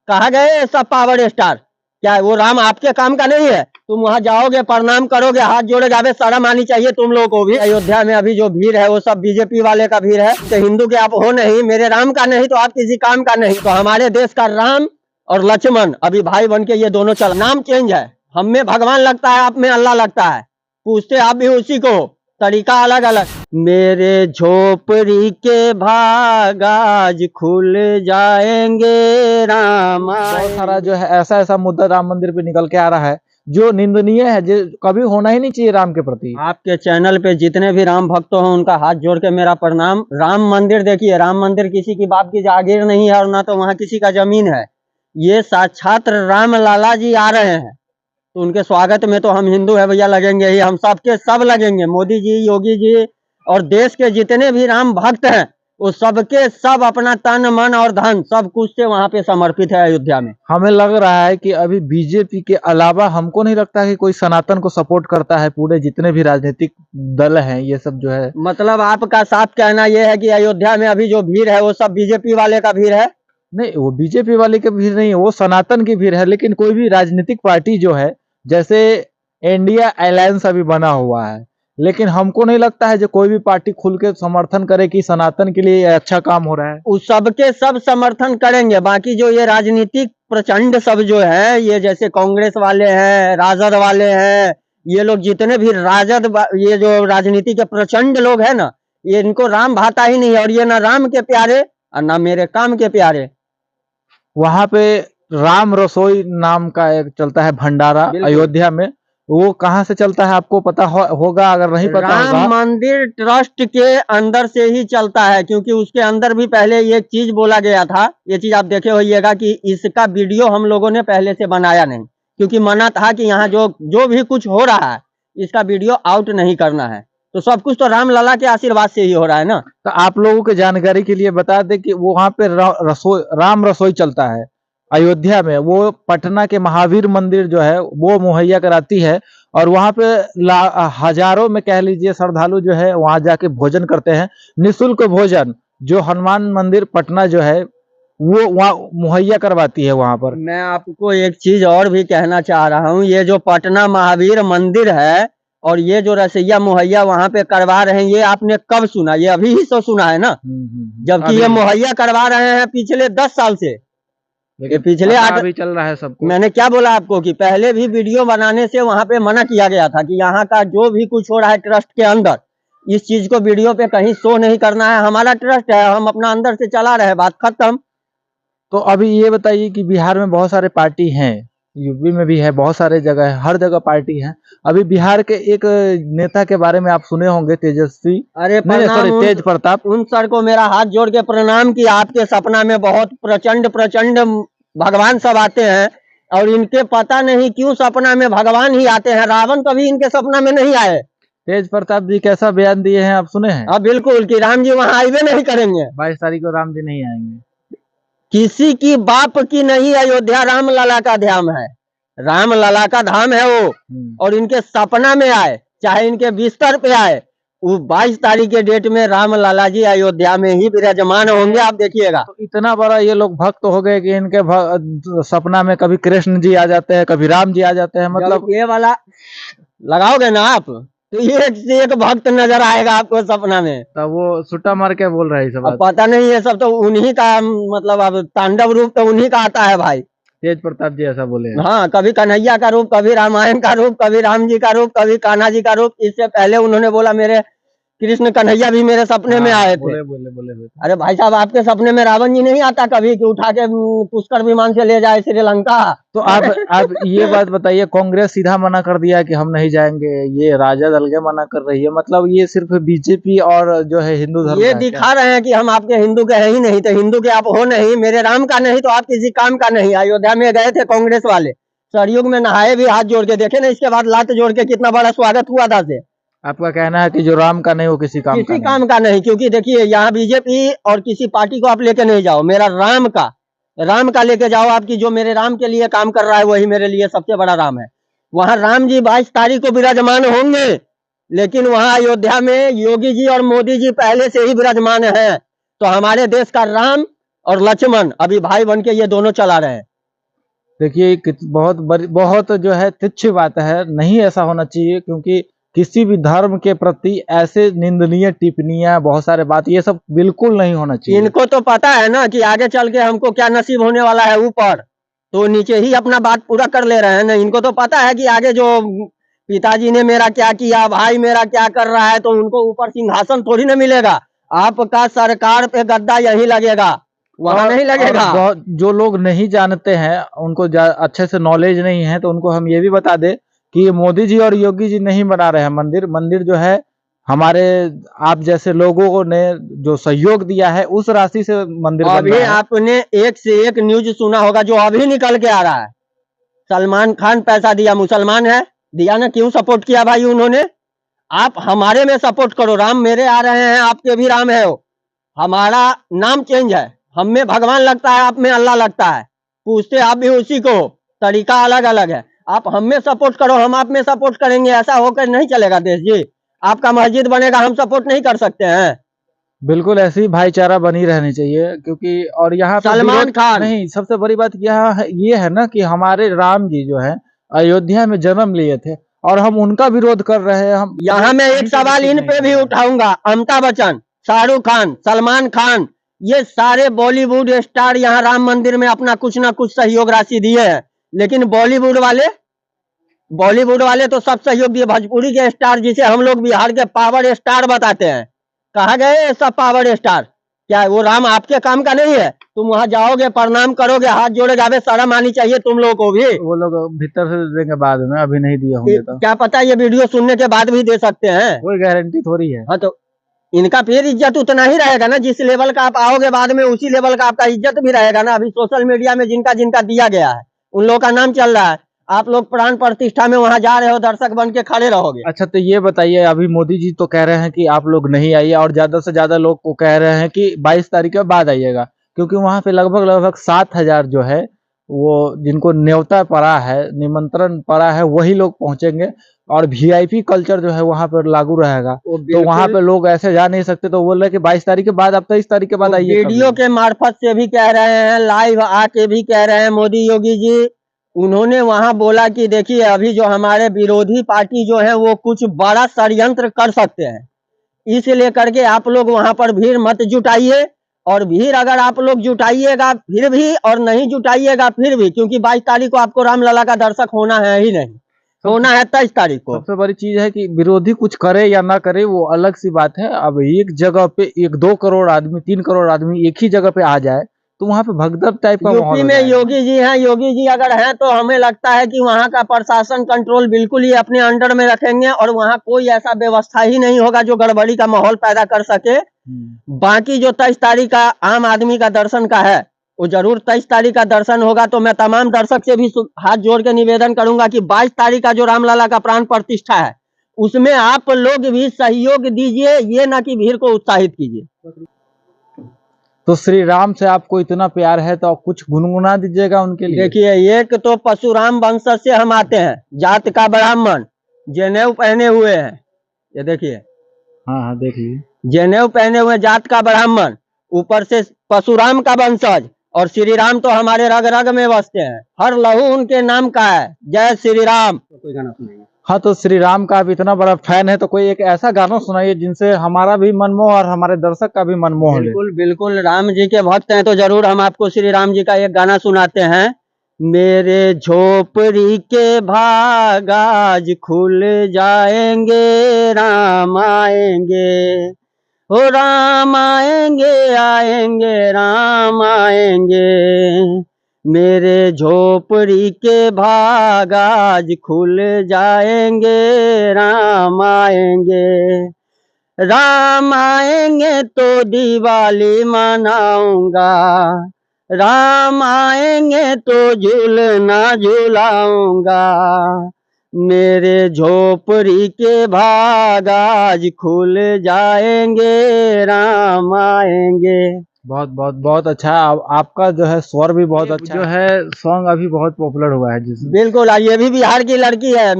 कहा गए सब पावर स्टार, क्या वो राम आपके काम का नहीं है? तुम वहां जाओगे, प्रणाम करोगे, हाथ जोड़ोगे, अबे शर्म आनी चाहिए तुम लोगों को भी। अयोध्या में अभी जो भीड़ है वो सब बीजेपी वाले का भीड़ है, तो हिंदू के आप हो नहीं, मेरे राम का नहीं तो आप किसी काम का नहीं। तो हमारे देश का राम और लक्ष्मण अभी भाई बन के ये दोनों चल, नाम चेंज है, हम में भगवान लगता है, आप में अल्लाह लगता है, पूछते आप भी उसी को, तरीका अलग अलग। मेरे झोपड़ी के भाग आज खुल जाएंगे राम बहुत सारा जो है ऐसा ऐसा मुद्दा राम मंदिर पे निकल के आ रहा है जो निंदनीय है, जो कभी होना ही नहीं चाहिए राम के प्रति। आपके चैनल पे जितने भी राम भक्त हो उनका हाथ जोड़ के मेरा प्रणाम। राम मंदिर देखिए, राम मंदिर किसी की बाप की जागीर नहीं है और ना तो वहाँ किसी का जमीन है, ये साक्षात राम लाला जी आ रहे हैं, तो उनके स्वागत में तो हम हिंदू है भैया लगेंगे ही, हम सबके सब लगेंगे, मोदी जी, योगी जी और देश के जितने भी राम भक्त हैं वो सबके सब अपना तन मन और धन सब कुछ से वहाँ पे समर्पित है अयोध्या में। हमें लग रहा है कि अभी बीजेपी के अलावा हमको नहीं लगता कि कोई सनातन को सपोर्ट करता है, पूरे जितने भी राजनीतिक दल हैं ये सब जो है। मतलब आपका साफ कहना यह है कि अयोध्या में अभी जो भीड़ है वो सब बीजेपी वाले का भीड़ है? नहीं, वो बीजेपी वाले की भीड़ नहीं है, वो सनातन की भीड़ है। लेकिन कोई भी राजनीतिक पार्टी जो है, जैसे इंडिया अलायंस अभी बना हुआ है, लेकिन हमको नहीं लगता है जो कोई भी पार्टी खुल के समर्थन करे कि सनातन के लिए अच्छा काम हो रहा है। उस सबके सब समर्थन करेंगे, बाकी जो ये राजनीतिक प्रचंड सब जो है, ये जैसे कांग्रेस वाले हैं, राजद वाले हैं, ये लोग जितने भी ये जो राजनीति के प्रचंड लोग हैं ना, ये इनको राम भाता ही नहीं है, और ये ना राम के प्यारे और ना मेरे काम के प्यारे। वहां पे राम रसोई नाम का एक चलता है भंडारा अयोध्या में, वो कहाँ से चलता है आपको पता होगा? अगर नहीं पता राम होगा, मंदिर ट्रस्ट के अंदर से ही चलता है, क्योंकि उसके अंदर भी पहले ये चीज बोला गया था, ये चीज आप देखे होइएगा कि इसका वीडियो हम लोगों ने पहले से बनाया नहीं, क्योंकि मना था कि यहाँ जो भी कुछ हो रहा है इसका वीडियो आउट नहीं करना है, तो सब कुछ तो राम लला के आशीर्वाद से ही हो रहा है ना। तो आप लोगों के जानकारी के लिए बता दें कि वो वहां पे राम रसोई चलता है अयोध्या में। वो पटना के महावीर मंदिर जो है वो मुहैया कराती है, और वहां पे हजारों में कह लीजिए श्रद्धालु जो है वहां जाके भोजन करते हैं, निःशुल्क भोजन, जो हनुमान मंदिर पटना जो है वो वहाँ मुहैया करवाती है वहां पर। मैं आपको एक चीज और भी कहना चाह रहा हूँ, ये जो पटना महावीर मंदिर है और ये जो रसैया मुहैया वहां पे करवा रहे हैं, ये आपने कब सुना? ये अभी ही तो सुना है ना, जबकि ये मुहैया करवा रहे हैं पिछले 10 साल से, ये पिछले 8 भी चल रहा है सबको। मैंने क्या बोला आपको कि पहले भी वीडियो बनाने से वहां पे मना किया गया था कि यहाँ का जो भी कुछ हो रहा है ट्रस्ट के अंदर, इस चीज को वीडियो पे कहीं शो नहीं करना है, हमारा ट्रस्ट है, हम अपना अंदर से चला रहे, बात खत्म। तो अभी ये बताइए कि बिहार में बहुत सारे पार्टी हैं, यूपी में भी है, बहुत सारे जगह है, हर जगह पार्टी है। अभी बिहार के एक नेता के बारे में आप सुने होंगे, तेजस्वी, अरे सॉरी, तेज प्रताप। उन सर को मेरा हाथ जोड़ के प्रणाम कि आपके सपना में बहुत प्रचंड प्रचंड भगवान सब आते हैं, और इनके पता नहीं क्यों सपना में भगवान ही आते हैं, रावण कभी इनके सपना में नहीं आए। तेज प्रताप जी कैसा बयान दिए हैं आप सुने हैं? हाँ बिल्कुल, कि राम जी वहां आइबे नहीं करेंगे, 22 तारीख को राम जी नहीं आएंगे। किसी की बाप की नहीं, अयोध्या राम लला का धाम है, राम लला का धाम है वो, और इनके सपना में आए चाहे इनके बिस्तर पे आए, वो 22 तारीख के डेट में राम लाला जी अयोध्या में ही विराजमान होंगे, आप देखिएगा। तो इतना बड़ा ये लोग भक्त हो गए कि इनके सपना में कभी कृष्ण जी आ जाते हैं, कभी राम जी आ जाते हैं। मतलब ये वाला लगाओगे ना आप तो एक भक्त नजर आएगा आपको सपना में, तो वो सुट्टा मार के बोल रहे हैं सब। पता नहीं, ये सब तो उन्हीं का, मतलब अब तांडव रूप तो उन्हीं का आता है भाई। तेज प्रताप जी ऐसा बोले हैं। हाँ, कभी कन्हैया का रूप, कभी रामायण का रूप, कभी राम जी का रूप, कभी कान्हा जी का रूप। इससे पहले उन्होंने बोला मेरे कृष्ण कन्हैया भी मेरे सपने में आए थे। बोले। अरे भाई साहब, आपके सपने में रावण जी नहीं आता कभी कि उठा के पुष्कर विमान से ले जाए श्रीलंका? तो आप ये बात बताइए, कांग्रेस सीधा मना कर दिया कि हम नहीं जाएंगे, ये राजद अलगे मना कर रही है, मतलब ये सिर्फ बीजेपी और जो है हिंदू धर्म ये दिखा रहे हैं कि हम आपके हिंदू के हैं ही नहीं, तो हिंदू के आप हो नहीं, मेरे राम का नहीं तो आप किसी काम का नहीं। अयोध्या में गए थे कांग्रेस वाले, सरयुग में नहाए भी हाथ जोड़ के, देखे ना, इसके बाद लात जोड़ के कितना बड़ा स्वागत हुआ था से। आपका कहना है कि जो राम का नहीं वो किसी काम का नहीं, क्योंकि देखिए यहाँ बीजेपी और किसी पार्टी को आप लेके नहीं जाओ, मेरा राम का लेके जाओ आपकी, जो मेरे राम के लिए काम कर रहा है वही मेरे लिए सबसे बड़ा राम है। वहां राम जी 22 तारीख को विराजमान होंगे, लेकिन वहां अयोध्या में योगी जी और मोदी जी पहले से ही विराजमान हैं, तो हमारे देश का राम और लक्ष्मण अभी भाई बन के ये दोनों चला रहे हैं। देखिए बहुत जो है तुच्छ बात है, नहीं ऐसा होना चाहिए, क्योंकि किसी भी धर्म के प्रति ऐसे निंदनीय टिप्पणियां, बहुत सारे बात, ये सब बिल्कुल नहीं होना चाहिए। इनको तो पता है ना कि आगे चल के हमको क्या नसीब होने वाला है ऊपर, तो नीचे ही अपना बात पूरा कर ले रहे हैं ना। इनको तो पता है कि आगे जो पिताजी ने मेरा क्या किया, भाई मेरा क्या कर रहा है, तो उनको ऊपर सिंहासन थोड़ी ना मिलेगा। आपका सरकार पे गद्दा यही लगेगा, वहां नहीं लगेगा। बहुत जो लोग नहीं जानते हैं, उनको अच्छे से नॉलेज नहीं है, तो उनको हम ये भी बता दें कि ये मोदी जी और योगी जी नहीं बना रहे हैं मंदिर। मंदिर जो है हमारे आप जैसे लोगों ने जो सहयोग दिया है, उस राशि से मंदिर बन अभी रहा है। आपने एक से एक न्यूज सुना होगा जो अभी निकल के आ रहा है। सलमान खान पैसा दिया, मुसलमान है, दिया ना, क्यों सपोर्ट किया भाई उन्होंने? आप हमारे में सपोर्ट करो, राम मेरे आ रहे हैं, आपके भी राम है, वो हमारा नाम चेंज है, हम में भगवान लगता है, आप में अल्लाह लगता है, पूछते आप भी उसी को, तरीका अलग अलग है। आप हम में सपोर्ट करो, हम आप में सपोर्ट करेंगे, ऐसा होकर नहीं चलेगा देश जी। आपका मस्जिद बनेगा, हम सपोर्ट नहीं कर सकते हैं? बिल्कुल ऐसी भाईचारा बनी रहनी चाहिए, क्योंकि और यहाँ पे सलमान खान नहीं, सबसे बड़ी बात ये है ना कि हमारे राम जी जो है अयोध्या में जन्म लिए थे, और हम उनका विरोध कर रहे हैं। हम यहाँ मैं एक सवाल इन पे भी उठाऊंगा। अमिताभ बच्चन, शाहरुख खान, सलमान खान, ये सारे बॉलीवुड स्टार यहाँ राम मंदिर में अपना कुछ ना कुछ सहयोग राशि दिए हैं, लेकिन बॉलीवुड वाले तो सब सहयोग दिए। भोजपुरी के स्टार, जिसे हम लोग बिहार के पावर स्टार बताते हैं, कहा गए सब पावर स्टार? क्या वो राम आपके काम का नहीं है? तुम वहां जाओगे, प्रणाम करोगे, हाथ जोड़ोगे, अबे शर्म आनी चाहिए तुम लोगों को भी। वो लोग भीतर से देंगे बाद में, अभी नहीं दिए होंगे तो क्या पता ये वीडियो सुनने के बाद भी दे सकते हैं, कोई गारंटी थोड़ी है। हाँ, तो इनका फिर इज्जत उतना ही रहेगा ना, जिस लेवल का आप आओगे बाद में, उसी लेवल का आपका इज्जत भी रहेगा ना। अभी सोशल मीडिया में जिनका जिनका दिया गया है, उन लोगों का नाम चल रहा है, आप लोग प्राण प्रतिष्ठा में वहां जा रहे हो, दर्शक बन के खड़े रहोगे। अच्छा, तो ये बताइए, अभी मोदी जी तो कह रहे हैं कि आप लोग नहीं आइए, और ज्यादा से ज्यादा लोग को कह रहे हैं कि 22 तारीख के बाद आइएगा, क्योंकि वहां पे लगभग 7,000 जो है, वो जिनको न्योता पड़ा है, निमंत्रण पड़ा है, वही लोग पहुंचेंगे, और वीआईपी कल्चर जो है वहां पर लागू रहेगा। तो वहां पे लोग ऐसे जा नहीं सकते, तो बोल रहे कि 22 तारीख के बाद, आप 23 तारीख के बाद आइए। वीडियो के मार्फत से भी कह रहे हैं, लाइव आके भी कह रहे हैं मोदी योगी जी। उन्होंने वहां बोला कि देखिए, अभी जो हमारे विरोधी पार्टी जो है वो कुछ बड़ा षड्यंत्र कर सकते हैं, इसलिए करके आप लोग वहां पर भीड़ मत जुटाइए। और भीड़ अगर आप लोग जुटाइएगा फिर भी, और नहीं जुटाइएगा फिर भी, क्योंकि 22 तारीख को आपको रामलला का दर्शक होना है ही नहीं, होना है 23 तारीख को। सबसे बड़ी चीज है कि विरोधी कुछ करे या ना करे, वो अलग सी बात है। अब एक जगह पे 1-2 करोड़ आदमी, 3 करोड़ आदमी एक ही जगह पे आ जाए, तो वहां पे भगदड़ टाइप का माहौल यूपी हो में जाएगा। योगी जी हैं, योगी जी अगर हैं तो हमें लगता है कि वहां का प्रशासन कंट्रोल बिल्कुल ही अपने अंडर में रखेंगे, और वहां कोई ऐसा व्यवस्था ही नहीं होगा जो गड़बड़ी का माहौल पैदा कर सके। बाकी जो 23 तारीख का आम आदमी का दर्शन का है, वो जरूर 23 तारीख का दर्शन होगा। तो मैं तमाम दर्शक से भी हाथ जोड़ के निवेदन करूंगा कि 22 तारीख का जो रामलला का प्राण प्रतिष्ठा है, उसमें आप लोग भी सहयोग दीजिए, ये ना कि भीड़ को उत्साहित कीजिए। तो श्री राम से आपको इतना प्यार है, तो आप कुछ गुनगुना दीजिएगा उनके लिए। देखिए, एक तो परशुराम वंश से हम आते हैं, जात का ब्राह्मण, जनेऊ पहने हुए हैं, ये देखिए, हाँ हाँ, देख लीजिए, जनेऊ पहने हुए जात का ब्राह्मण, ऊपर से परशुराम का वंशज, और श्री राम तो हमारे रग रग में बसते हैं, हर लहू उनके नाम का है। जय श्री राम। कोई गाना सुनाइए। हाँ, तो श्री राम का आप इतना बड़ा फैन है, तो कोई एक ऐसा गाना सुनाइए जिनसे हमारा भी मन मोह और हमारे दर्शक का भी मन मोह ले। बिल्कुल बिल्कुल, राम जी के भक्त हैं तो जरूर हम आपको श्री राम जी का एक गाना सुनाते हैं। मेरे झोपड़ी के भाग आज खुल जाएंगे, राम आएंगे, हो राम आएंगे, आएंगे राम आएंगे। मेरे झोपड़ी के भाग आज खुल जाएंगे, राम आएंगे, राम आएंगे तो दिवाली मनाऊंगा, राम आएंगे तो झूलना झूलाऊंगा। मेरे झोपड़ी के भाग आज खुल जाएंगे, राम आएंगे। बहुत बहुत बहुत अच्छा। आपका जो है स्वर भी बहुत अच्छा, जो है सॉन्ग अभी बहुत पॉपुलर हुआ है जिसमें। बिल्कुल, ये भी बिहार की लड़की है।